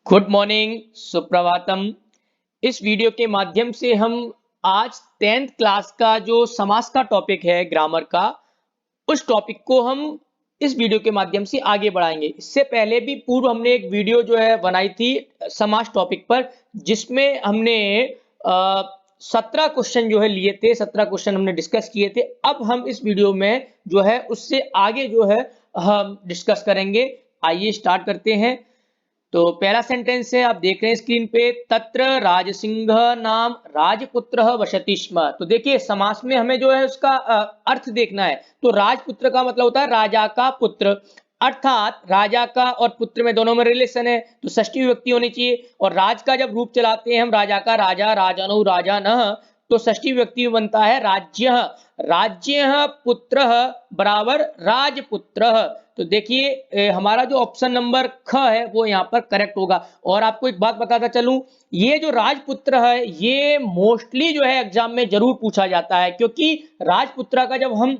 Good morning, Suprabhatam. इस video के माध्यम से हम आज 10th क्लास का जो समास का टॉपिक है ग्रामर का, उस टॉपिक को हम इस वीडियो के माध्यम से आगे बढ़ाएंगे। इससे पहले भी पूर्व हमने एक वीडियो जो है बनाई थी समास टॉपिक पर, जिसमें हमने 17 क्वेश्चन जो है लिए थे, 17 क्वेश्चन हमने डिस्कस किए थे। अब हम इस वीडियो में जो है उससे आगे जो है हम डिस्कस करेंगे। आइए स्टार्ट करते हैं। तो पहला सेंटेंस है, आप देख रहे हैं स्क्रीन पे, तत्र राजसिंह नाम राजपुत्र वसति स्म। तो देखिए समास में हमें जो है उसका अर्थ देखना है। तो राजपुत्र का मतलब होता है राजा का पुत्र, अर्थात राजा का और पुत्र में दोनों में रिलेशन है, तो षष्ठी विभक्ति होनी चाहिए। और राज का जब रूप चलाते हैं हम, राजा का राजा, राजानो, राजानः, तो षष्ठी विभक्ति में बनता है राज्य। राज्य पुत्र बराबर राजपुत्र। तो देखिए हमारा जो ऑप्शन नंबर ख है वो यहाँ पर करेक्ट होगा। और आपको एक बात बताता चलूं, ये जो राजपुत्र है ये मोस्टली जो है एग्जाम में जरूर पूछा जाता है, क्योंकि राजपुत्र का जब हम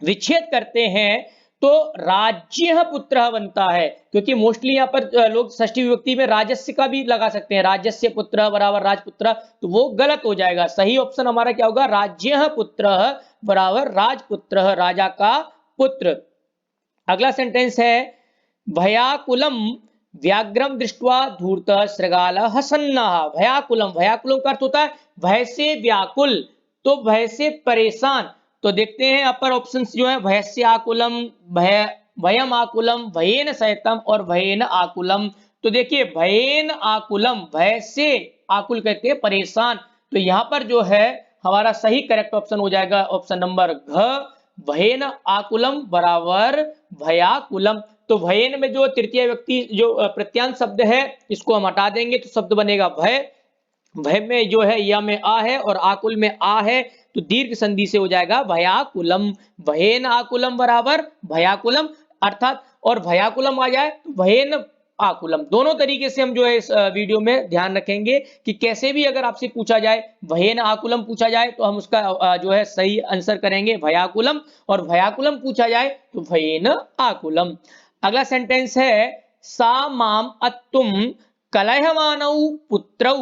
विच्छेद करते हैं तो राज्य पुत्र बनता है। क्योंकि मोस्टली यहाँ पर लोग षष्ठी विभक्ति में राजस्य का भी लगा सकते हैं, राजस्य पुत्र बराबर राजपुत्र, तो वो गलत हो जाएगा। सही ऑप्शन हमारा क्या होगा, राज्य पुत्र बराबर राजपुत्र, राजा का पुत्र। अगला सेंटेंस है, भयाकुलम व्याघ्रम दृष्ट्वा धूर्तः शृगालः हसन्नः। भयाकुलम, भयाकुलम का अर्थ होता है भय से व्याकुल, तो भय से परेशान। तो देखते हैं अपर ऑप्शंस जो है, भयस्य आकुलम, भय, भयम आकुलम, भयेन सहितम और भयेन आकुलम। तो देखिए भयेन आकुलम, भय से आकुल कहते हैं परेशान। तो यहां पर जो है हमारा सही करेक्ट ऑप्शन हो जाएगा ऑप्शन नंबर घ, भयेन आकुलम बराबर भयाकुलम। तो भयेन में जो तृतीय व्यक्ति जो प्रत्यांत शब्द है, इसको हम हटा देंगे तो शब्द बनेगा भय। भय में जो है या में आ है और आकुल में आ है, तो दीर्घ संधि से हो जाएगा भयाकुलम। भयेन आकुलम बराबर भयाकुलम, अर्थात और भयाकुलम आ जाए तो भयेन आकुलम। दोनों तरीके से हम जो है इस वीडियो में ध्यान रखेंगे कि कैसे भी अगर आपसे पूछा जाए, भयेन आकुलम पूछा जाए तो हम उसका जो है सही आंसर करेंगे भयाकुलम, और भयाकुलम पूछा जाए तो भयेन आकुलम। अगला सेंटेंस है, सा माम अत्तुम कलहमानौ पुत्रौ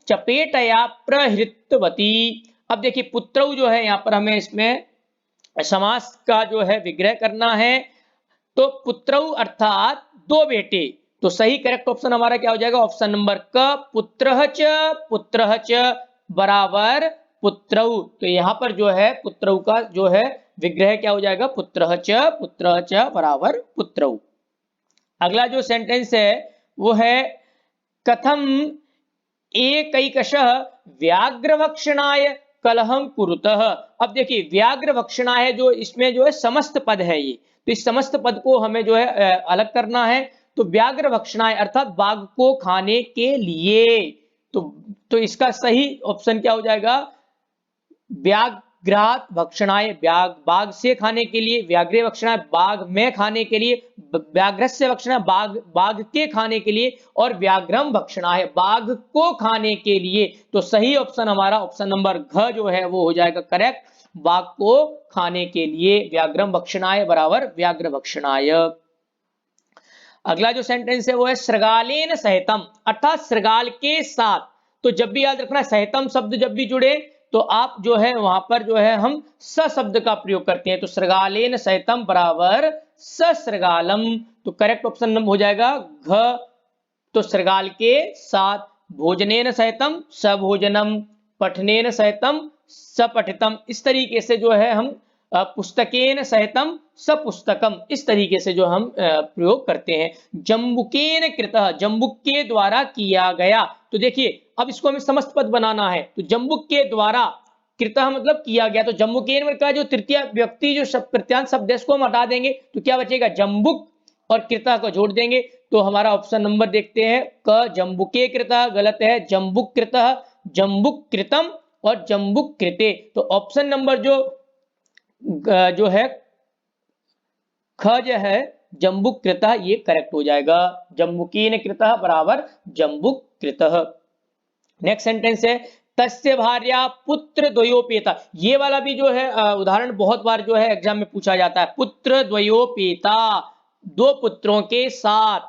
चपेटया प्रहृतवती। अब देखिए पुत्रौ जो है यहाँ पर हमें इसमें समास का जो है विग्रह करना है। तो पुत्रौ अर्थात दो बेटे, तो सही करेक्ट ऑप्शन हमारा क्या हो जाएगा, ऑप्शन नंबर क, पुत्रः च बराबर पुत्रौ। तो यहां पर जो है पुत्रौ का जो है विग्रह क्या हो जाएगा, पुत्रः च बराबर पुत्रौ। अगला जो सेंटेंस है वो है, कथम एकैकशः व्याघ्रभक्षणाय कलहम कुरुतः। अब देखिए व्याघ्रभक्षणाय जो इसमें जो है समस्त पद है ये, तो इस समस्त पद को हमें जो है अलग करना है। तो व्याघ्रभक्षणाय अर्थात बाघ को खाने के लिए, तो इसका सही ऑप्शन क्या हो जाएगा, व्याघ्रात भक्षणाय, बाघ से खाने के लिए, व्याघ्रे भक्षणाय बाघ में खाने के लिए, व्याघ्रस्य भक्षणाय बाघ के खाने के लिए, और व्याघ्रम भक्षणाय बाघ को खाने के लिए। तो सही ऑप्शन हमारा ऑप्शन नंबर घ जो है वो हो जाएगा करेक्ट, बाघ को खाने के लिए, व्याघ्रम भक्षणाय बराबर व्याघ्र भक्षणाय। अगला जो सेंटेंस है वो है, श्रृगालेन सहितम, अर्थात श्रृगाल के साथ। तो जब भी याद रखना सहितम शब्द जब भी जुड़े तो आप जो है वहां पर जो है हम स शब्द का प्रयोग करते हैं। तो श्रृगालेन सहितम बराबर सश्रृगालम, तो करेक्ट ऑप्शन हो जाएगा घ। तो श्रृगाल के साथ, भोजनेन सहितम सभोजनम, पठनेन सहितम सपठितम, इस तरीके से जो है हम पुस्तकेन सहितम सपुस्तकम, इस तरीके से जो हम प्रयोग करते हैं। जम्बुकेन कृतः, जम्बुक के द्वारा किया गया। तो देखिए अब इसको हमें समस्त पद बनाना है, तो जम्बुक के द्वारा, कृतः मतलब किया गया, तो जम्बुकेन का जो तृतीय व्यक्ति जो प्रत्यांत शब्द है इसको हम हटा देंगे, तो क्या बचेगा, जम्बुक और कृतः को जोड़ देंगे। तो हमारा ऑप्शन नंबर देखते हैं, क जम्बुके कृतः गलत है, जम्बुक कृतः, जम्बुक कृतम और जम्बुक कृते। तो ऑप्शन नंबर जो है ख जो है जम्बुक कृतः, ये करेक्ट हो जाएगा, जम्बुकीन कृतः बराबर जम्बुक कृतः। नेक्स्ट सेंटेंस है, तस्य भार्या पुत्र द्वयोपेता। ये वाला भी जो है उदाहरण बहुत बार जो है एग्जाम में पूछा जाता है, पुत्र द्वयोपेता, दो पुत्रों के साथ।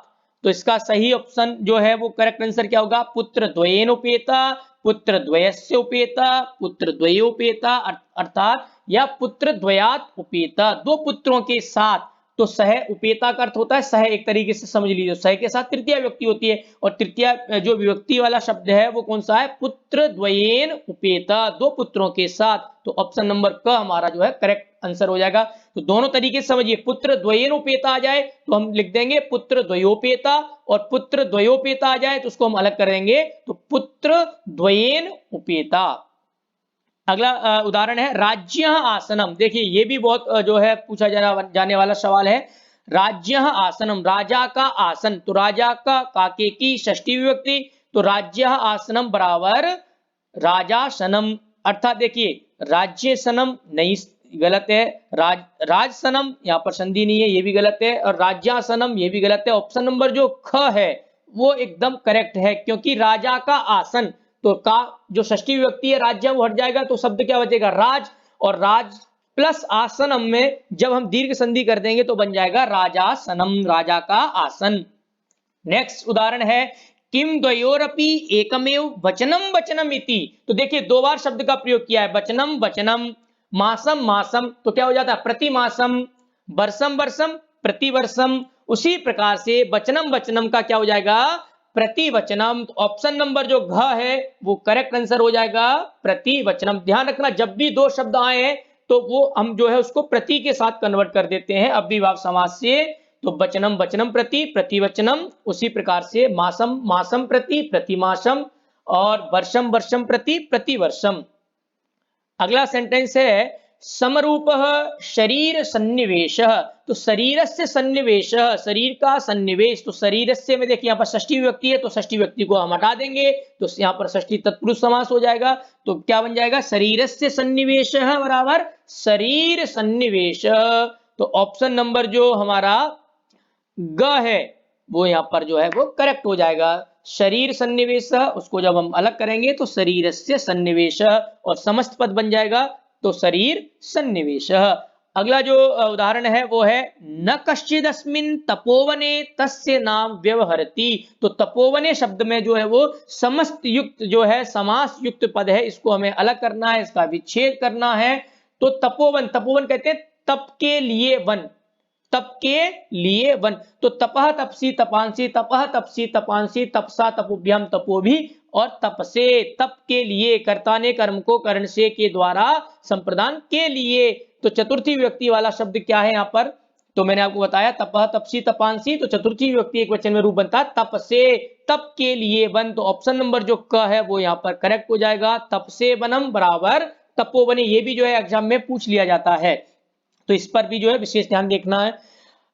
तो इसका सही ऑप्शन जो है वो करेक्ट आंसर क्या होगा, पुत्र द्वयेन उपेता, पुत्र द्वयस्य उपेता, पुत्र द्वयोपेता अर्थात या पुत्र द्वयात उपेता, दो पुत्रों के साथ। तो सह उपेता का अर्थ होता है सह, एक तरीके से समझ लीजिए सह के साथ तृतीय व्यक्ति होती है, और तृतीय जो विभक्ति वाला शब्द है वो कौन सा है, पुत्र द्वयेन उपेता, दो पुत्रों के साथ। तो ऑप्शन नंबर क हमारा जो है करेक्ट आंसर हो जाएगा। तो दोनों तरीके से समझिए, पुत्र द्वयेन उपेता आ जाए तो हम लिख देंगे पुत्र द्वयोपेता, और पुत्र द्वयोपेता आ जाए तो उसको हम अलग करेंगे तो पुत्र द्वयेन उपेता। अगला उदाहरण है राज्य आसनम। देखिए ये भी बहुत जो है पूछा जाने वाला सवाल है। राज्य आसनम, राजा का आसन, तो राजा का काके की षष्ठी विभक्ति, तो राज्य आसनम बराबर राजासनम, अर्थात देखिए राज्य सनम नहीं, गलत है, राजसनम, यहाँ पर संधि नहीं है, ये भी गलत है, और राज्यासनम ये भी गलत है। ऑप्शन नंबर जो ख है वो एकदम करेक्ट है, क्योंकि राजा का आसन, तो का जो षष्ठी विभक्ति है राज्य वो हट जाएगा, तो शब्द क्या बचेगा, राज, और राज प्लस आसनम में जब हम दीर्घ संधि कर देंगे तो बन जाएगा राजासनम, राजा का आसन। नेक्स्ट उदाहरण है किम द्वयोरपि एकमेव वचनम वचनम इति। तो देखिए दो बार शब्द का प्रयोग किया है, वचनम वचनम, मासम मासम, तो क्या हो जाता है प्रति मासम, वर्षम वर्षम प्रति वर्षम। उसी प्रकार से वचनम वचनम का क्या हो जाएगा, प्रति वचनम। तो ऑप्शन नंबर जो घ है वो करेक्ट आंसर हो जाएगा प्रति वचनम। ध्यान रखना जब भी दो शब्द आए हैं तो वो हम जो है उसको प्रति के साथ कन्वर्ट कर देते हैं अव्ययीभाव समास से। तो वचनम वचनम प्रति, प्रतिवचनम, उसी प्रकार से मासम मासम प्रति, प्रतिमासम, और वर्षम वर्षम प्रति, प्रतिवर्षम। अगला सेंटेंस है समरूपः शरीर सन्निवेश। तो शरीर से सन्निवेश, शरीर का सन्निवेश, तो शरीर से में देखिए यहाँ पर षष्ठी विभक्ति है तो षष्ठी विभक्ति को हम हटा देंगे तो यहाँ पर षष्ठी तत्पुरुष समास हो जाएगा। तो क्या बन जाएगा, शरीर से सन्निवेश बराबर शरीर सन्निवेश। तो ऑप्शन नंबर जो हमारा ग है वो यहाँ पर जो है वो करेक्ट हो जाएगा। शरीर सन्निवेश, उसको जब हम अलग करेंगे तो शरीर से सन्निवेश, और समस्त पद बन जाएगा तो शरीर सन्निवेश। अगला जो उदाहरण है वो है न कश्चिदस्मिन् तपोवने तस्य नाम व्यवहरति। तो तपोवने शब्द में जो है वो समस्त युक्त जो है समास युक्त पद है, इसको हमें अलग करना है, इसका विच्छेद करना है। तो तपोवन, तपोवन कहते हैं तप के लिए वन, तप के लिए वन। तो तपह तपसी तपांसी, तपह तपसी तपांसी, तपसा तपोभ्याम तपोभी, और तप से, तप के लिए, कर्ता ने कर्म को करण से के द्वारा संप्रदान के लिए। तो चतुर्थी विभक्ति वाला शब्द क्या है यहाँ पर, तो मैंने आपको बताया तपह तपसी तपांसी, तो चतुर्थी विभक्ति एक वचन में रूप बनता है तप से, तप के लिए वन। तो ऑप्शन नंबर जो क है वो यहाँ पर करेक्ट हो जाएगा, तप से वनम बराबर तपोवने। ये भी जो है एग्जाम में पूछ लिया जाता है, तो इस पर भी जो है विशेष ध्यान देखना है।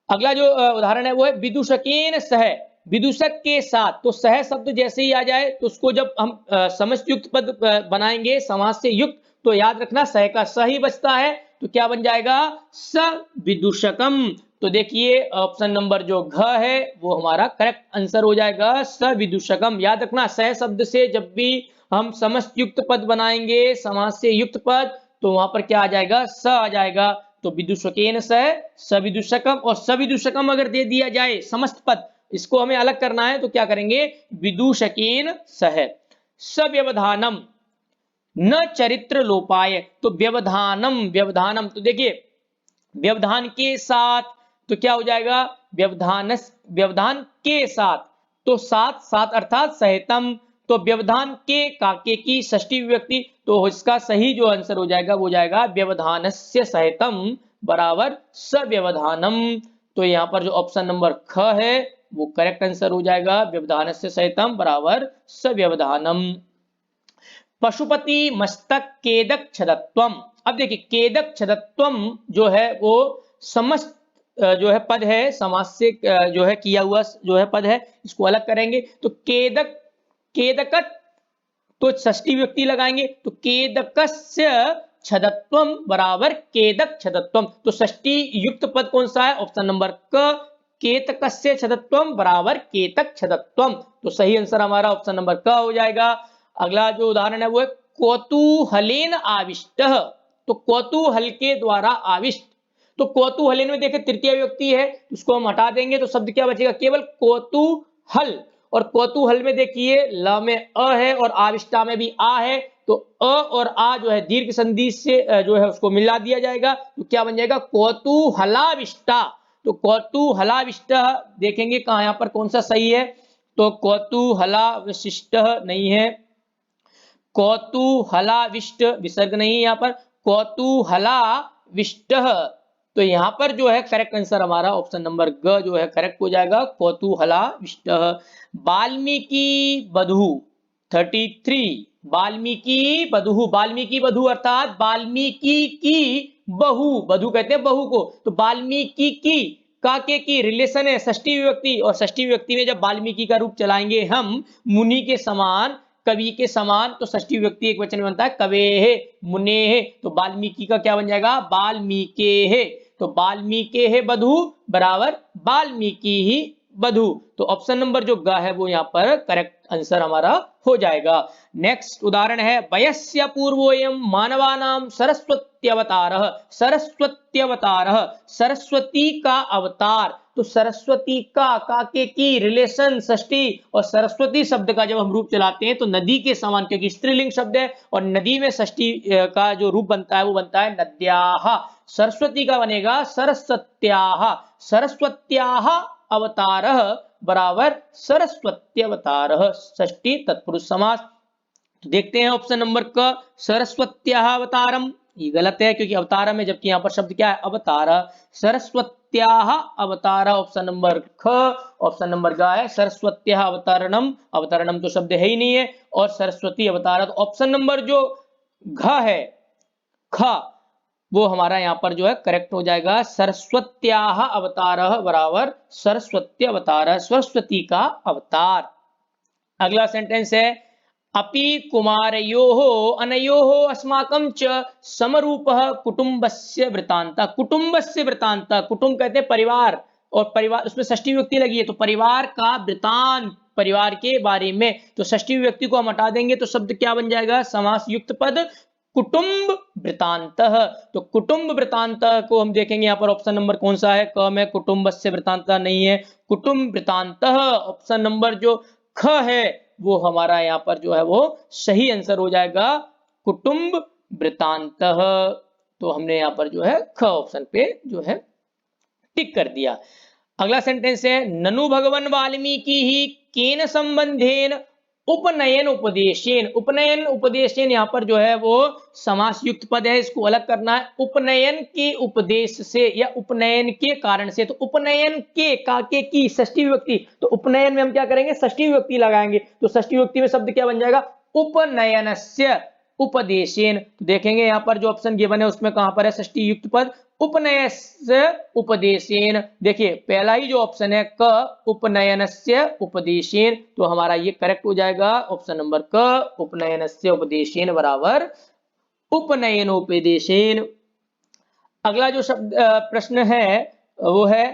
अगला जो उदाहरण है वो है विदूषकेन सह, विदूषक के साथ। तो सह शब्द जैसे ही आ जाए तो उसको जब हम समस्त युक्त पद बनाएंगे समास से युक्त, तो याद रखना सह का स ही बचता है, तो क्या बन जाएगा स विदूषकम। तो देखिए ऑप्शन नंबर जो घ है वो हमारा करेक्ट आंसर हो जाएगा स विदूषकम। याद रखना सह शब्द से जब भी हम समस्त युक्त पद बनाएंगे समास से युक्त पद, तो वहां पर क्या आ जाएगा स आ जाएगा। तो विदूषकेन सह सविदूषकम, और सविदूषकम अगर दे दिया जाए समस्त पद, इसको हमें अलग करना है तो क्या करेंगे विदूषकेन सह। सव्यवधानम न चरित्र लोपाय। तो व्यवधानम, व्यवधानम, तो देखिए व्यवधान के साथ, तो क्या हो जाएगा व्यवधान, व्यवधान के साथ, तो साथ साथ अर्थात सहितम। तो व्यवधान के काके की षष्ठी विभक्ति, तो इसका सही जो आंसर हो जाएगा वो जाएगा व्यवधानस्य सहितम बराबर सव्यवधानम। तो यहाँ पर जो ऑप्शन नंबर ख है वो करेक्ट आंसर हो जाएगा, व्यवधानस्य सहितम बराबर सव्यवधानम। पशुपति मस्तक केदक छदत्वम। अब देखिए केदक छदत्वम जो है वो समस्त जो है पद है, समास से जो है किया हुआ जो है पद है, इसको अलग करेंगे तो केदक, केदकत, तो षष्ठी विभक्ति लगाएंगे तो केदकस्य छदत्वम बराबर केदक छदत्वम। तो षष्ठी युक्त पद कौन सा है, ऑप्शन नंबर क, केतकस्य छदत्वम बराबर केतक छदत्वम। तो सही आंसर हमारा ऑप्शन नंबर क हो जाएगा। अगला जो उदाहरण है वो है कौतूहलेन आविष्ट। तो कौतूहल के द्वारा आविष्ट, तो कौतूहलेन में देखें तृतीय विभक्ति है, उसको हम हटा देंगे तो शब्द क्या बचेगा, केवल कौतूहल। और कौतूहल में देखिए ल में अ है और आविष्टा में भी आ है, तो अ और आ जो है दीर्घ संधि से जो है उसको मिला दिया जाएगा, तो क्या बन जाएगा कौतूहलाविष्टा। तो कौतूहलाविष्ट देखेंगे कहां यहां पर कौन सा सही है, तो कौतूहलाविशिष्ट नहीं है, कौतूहलाविष्ट विसर्ग नहीं है यहाँ पर, कौतूहलाविष्ट। तो यहाँ पर जो है करेक्ट आंसर हमारा ऑप्शन नंबर ग जो है करेक्ट हो जाएगा, कौतूहलाविष्ट। वाल्मीकि बधू 33, वाल्मीकि बधू अर्थात वाल्मीकि की बहू, बधू कहते हैं बहू को, तो वाल्मीकि की काके की रिलेशन है षष्ठी विभक्ति, और षष्ठी विभक्ति में जब वाल्मीकि का रूप चलाएंगे हम मुनि के समान, कवि के समान, तो षष्ठी विभक्ति एक वचन में बनता है कवेहे मुनेहे, तो वाल्मीकि का क्या बन जाएगा वाल्मीकेहे, तो वाल्मीकेहे बधू बराबर वाल्मीकि ही बधू। तो ऑप्शन नंबर जो ग है वो यहाँ पर करेक्ट आंसर हमारा हो जाएगा। नेक्स्ट उदाहरण है वयस्य पूर्वोयम मानवानाम सरस्वत्यवतारः, सरस्वत्यवतारः सरस्वती का अवतार, तो सरस्वती का के की रिलेशन षष्ठी, और सरस्वती शब्द का जब हम रूप चलाते हैं तो नदी के समान, क्योंकि स्त्रीलिंग शब्द है और नदी में षष्ठी का जो रूप बनता है वो बनता है नद्याः, सरस्वती का बनेगा सरस्वत्याः, सरस्वत्याः अवतारः बराबर सरस्वत्यवतारः, षष्ठी तत्पुरुष समास। तो देखते हैं ऑप्शन नंबर क सरस्वत्याः अवतारम, ये गलत है क्योंकि अवतार में, जबकि यहाँ पर शब्द क्या है अवतार, सरस्वत्याः अवतार ऑप्शन नंबर ख, ऑप्शन नंबर ग है सरस्वत्याः अवतरणम, अवतरणम तो शब्द है ही नहीं है, और सरस्वती अवतार, तो ऑप्शन नंबर जो घ है ख वो हमारा यहाँ पर जो है करेक्ट हो जाएगा, सरस्वत्याः अवतारः बराबर सरस्वती अवतार, सरस्वती का अवतार। अगला सेंटेंस है अपि कुमारयोः अनयोः अस्माकं च समरूपः कुटुंबस्य वृत्तान्तः, कुटुंबस्य वृत्तान्तः, कुटुंब कहते हैं परिवार, और परिवार उसमें षष्ठी विभक्ति लगी है, तो परिवार का वृत्तांत, परिवार के बारे में, तो षष्ठी विभक्ति को हम हटा देंगे तो शब्द क्या बन जाएगा समास युक्त पद कुटुंब वृत्तान्तः। तो कुटुंब वृत्तान्तः को हम देखेंगे यहाँ पर ऑप्शन नंबर कौन सा है, क में कुटुंबस्य वृत्तान्तः नहीं है, कुटुंब वृत्तान्तः ऑप्शन नंबर जो ख है वो हमारा यहाँ पर जो है वो सही आंसर हो जाएगा कुटुंब वृत्तान्तः। तो हमने यहाँ पर जो है ख ऑप्शन पे जो है टिक कर दिया। अगला सेंटेंस है ननु भगवन वाल्मीकि ही केन संबंधेन उपनयन उपदेशेन, उपनयन उपदेशेन यहाँ पर जो है वो समास युक्त पद है, इसको अलग करना है, उपनयन के उपदेश से या उपनयन के कारण से, तो उपनयन के काके की षष्ठी विभक्ति, तो उपनयन में हम क्या करेंगे षष्ठी विभक्ति लगाएंगे, तो षष्ठी विभक्ति में शब्द क्या बन जाएगा उपनयनस्य उपदेशेन। तो देखेंगे यहाँ पर जो ऑप्शन गिवन है उसमें कहां पर है षष्ठी युक्त पद उपनयस्य उपदेशेन, देखिए पहला ही जो ऑप्शन है क उपनयनस्य उपदेशेन, तो हमारा ये करेक्ट हो जाएगा ऑप्शन नंबर क उपनयनस्य उपदेशेन बराबर उपनयनोपदेशेन। अगला जो शब्द प्रश्न है वो है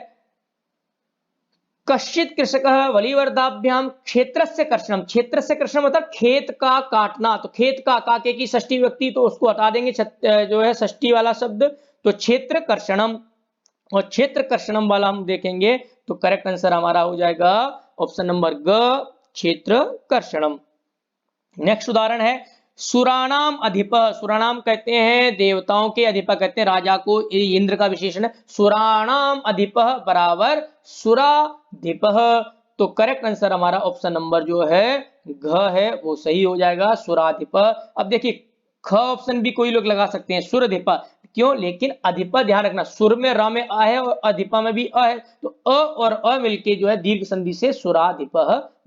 कश्चित कृषकः वलिवर्धाभ्याम क्षेत्रस्य कर्षणम, क्षेत्रस्य कर्षणम मतलब खेत का काटना, तो खेत का काके की षष्ठी विभक्ति, तो उसको हटा देंगे जो है षष्ठी वाला शब्द, तो क्षेत्र कर्षणम, और क्षेत्र कर्षणम वाला हम देखेंगे तो करेक्ट आंसर हमारा हो जाएगा ऑप्शन नंबर ग क्षेत्र कर्षणम। नेक्स्ट उदाहरण है सुराणाम अधिप, सुराणाम कहते हैं देवताओं के, अधिप कहते हैं राजा को, इंद्र का विशेषण है, सुराणाम अधिप बराबर सुराधिप, तो करेक्ट आंसर हमारा ऑप्शन नंबर जो है घ है वो सही हो जाएगा सुराधिप। अब देखिए ख ऑप्शन भी कोई लोग लगा सकते हैं सुरधिप, क्यों, लेकिन अधिप ध्यान रखना सुर में र में आ है और अधिपा में भी अ है, तो अ और अ मिलके जो है दीर्घ संधि से सुराधिप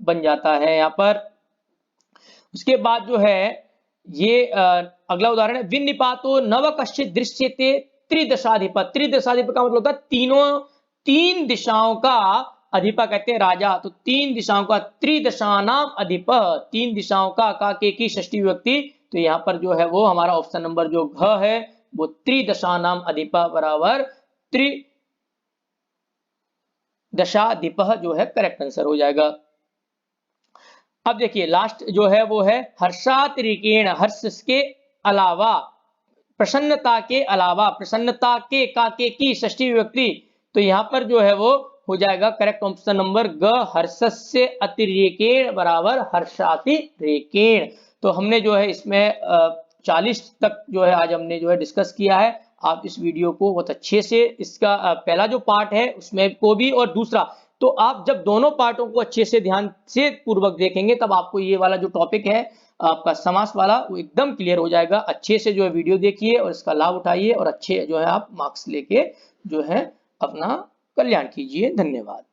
बन जाता है यहाँ पर। उसके बाद जो है ये अगला उदाहरण है विनिपातो नव कश्चित दृश्यते त्रिदशाधिप, त्रिदशाधिप का मतलब होता है तीनों, तीन दिशाओं का, अधिपा कहते हैं राजा, तो तीन दिशाओं का, त्रिदशानाम अधिप, तीन दिशाओं का के की षष्ठी विभक्ति, तो यहाँ पर जो है वो हमारा ऑप्शन नंबर जो घ है वो त्रिदशानाम अधिपा बराबर त्रिदशाधिप जो है करेक्ट आंसर हो जाएगा। अब देखिए लास्ट जो है वो है हर्षातिरिकेण, हर्ष के अलावा, प्रसन्नता के अलावा, प्रसन्नता के का के की षष्ठी विभक्ति, तो यहाँ पर जो है वो हो जाएगा करेक्ट ऑप्शन नंबर ग, हर्षस्य अतिरेकेण बराबर हर्षातिरेकेण। तो हमने जो है इसमें 40 तक जो है आज हमने जो है डिस्कस किया है। आप इस वीडियो को बहुत अच्छे से, इसका पहला जो पार्ट है उसमें को भी, और दूसरा, तो आप जब दोनों पार्टों को अच्छे से ध्यान से पूर्वक देखेंगे तब आपको ये वाला जो टॉपिक है आपका समास वाला वो एकदम क्लियर हो जाएगा। अच्छे से जो है वीडियो देखिए और इसका लाभ उठाइए और अच्छे जो है आप मार्क्स लेके जो है अपना कल्याण कीजिए। धन्यवाद।